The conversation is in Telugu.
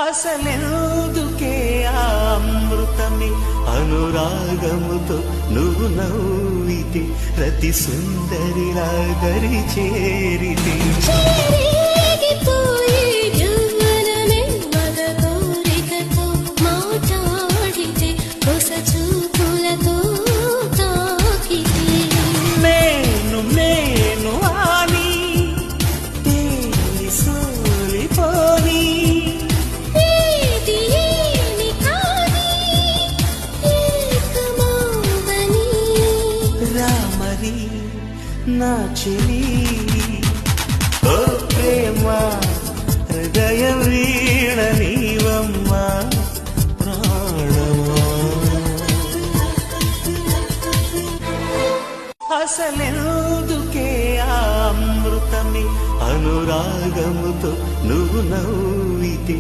అసలెందుకే ఆ అమృతమే అనురాగముతో నువ్వు నవ్వితే రతి సుందరిలా దరి చేరితే రామరి నా చెలి ఓ ప్రేమ హృదయ వీణ నీవమ్మా ప్రాణమా అసలెందుకే ఆ అమృతమే అనురాగముతో నువ్వు నవ్వితే